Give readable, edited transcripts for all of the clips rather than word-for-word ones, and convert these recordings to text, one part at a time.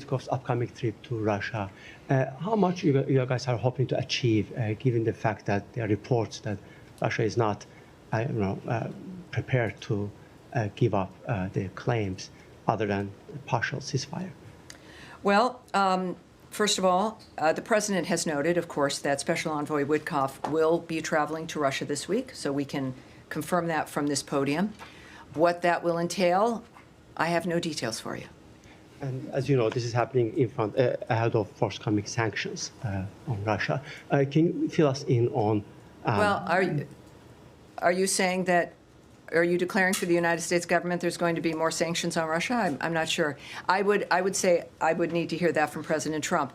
Witkoff's upcoming trip to Russia. How much you guys are hoping to achieve, given the fact that there are reports that Russia is not, prepared to give up the claims other than a partial ceasefire? Well, first of all, the president has noted, of course, that Special Envoy Witkoff will be traveling to Russia this week, so we can confirm that from this podium. What that will entail, I have no details for you. And as you know, this is happening in front ahead of forthcoming sanctions on Russia. Can you fill us in on? Well, are you saying that? Are you declaring for the United States government there's going to be more sanctions on Russia? I'm not sure. I would say I would need to hear that from President Trump.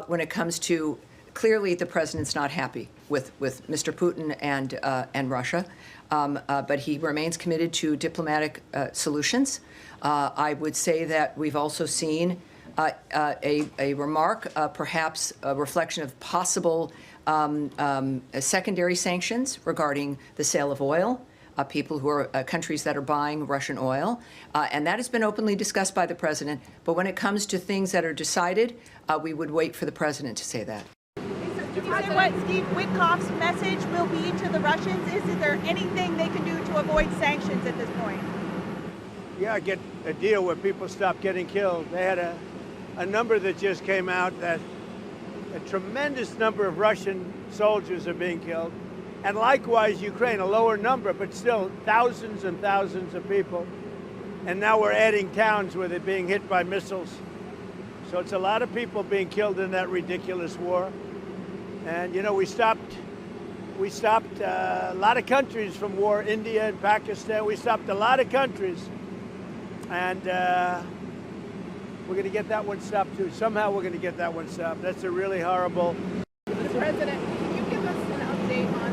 When it comes to, clearly the president's not happy with Mr. Putin and Russia, but he remains committed to diplomatic solutions. I would say that we've also seen a remark, perhaps a reflection of possible secondary sanctions regarding the sale of oil. People who are countries that are buying Russian oil. And that has been openly discussed by the president. But when it comes to things that are decided, we would wait for the president to say that. Can you say what Steve Witkoff's message will be to the Russians? Is there anything they can do to avoid sanctions at this point? Yeah, get a deal where people stop getting killed. They had a number that just came out that a tremendous number of Russian soldiers are being killed. And likewise, Ukraine, a lower number, but still thousands and thousands of people. And now we're adding towns where they're being hit by missiles. So it's a lot of people being killed in that ridiculous war. And, you know, we stopped a lot of countries from war, India and Pakistan. We stopped a lot of countries. And we're going to get that one stopped, too. Somehow we're going to get that one stopped. That's a really horrible... Mr. President, can you give us an update on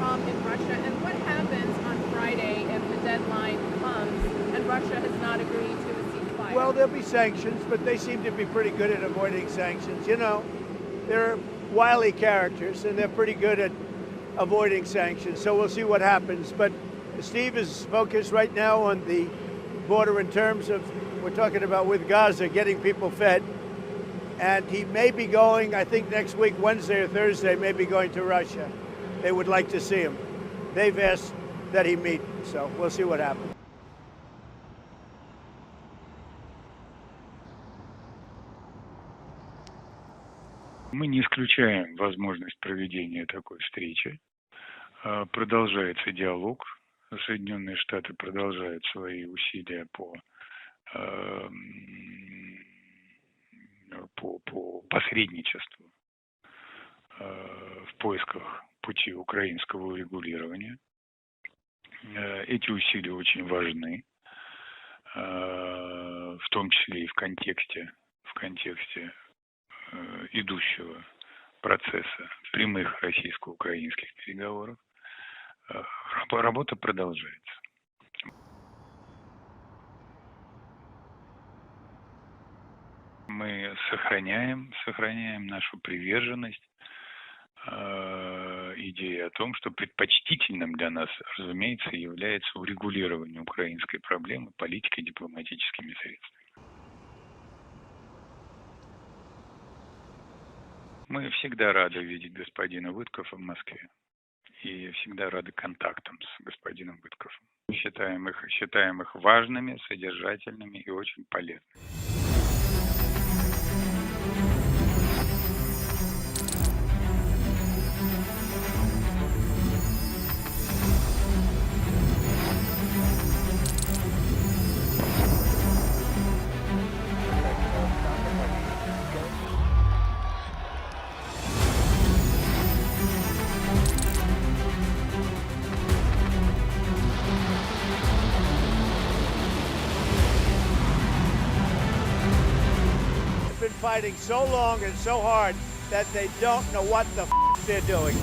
in Russia, and what happens on Friday if the deadline comes and Russia has not agreed to a ceasefire? Well, there'll be sanctions, but they seem to be pretty good at avoiding sanctions. You know, they're wily characters, and they're pretty good at avoiding sanctions, so we'll see what happens. But Steve is focused right now on the border in terms of, we're talking about with Gaza, getting people fed. And he may be going, I think next week, Wednesday or Thursday, may be going to Russia. They would like to see him. They've asked that he meet, so we'll see what happens. Мы не исключаем возможность проведения такой встречи. Продолжается диалог. Соединенные Штаты продолжают свои усилия по посредничеству в поисках пути украинского урегулирования. Эти усилия очень важны, в том числе и в контексте идущего процесса прямых российско-украинских переговоров. Работа продолжается. Мы сохраняем нашу приверженность идеи о том, что предпочтительным для нас, разумеется, является урегулирование украинской проблемы политикой и дипломатическими средствами. Мы всегда рады видеть господина Виткоффа в Москве и всегда рады контактам с господином Виткоффом. Считаем их важными, содержательными и очень полезными. Fighting so long and so hard that they don't know what the they're doing.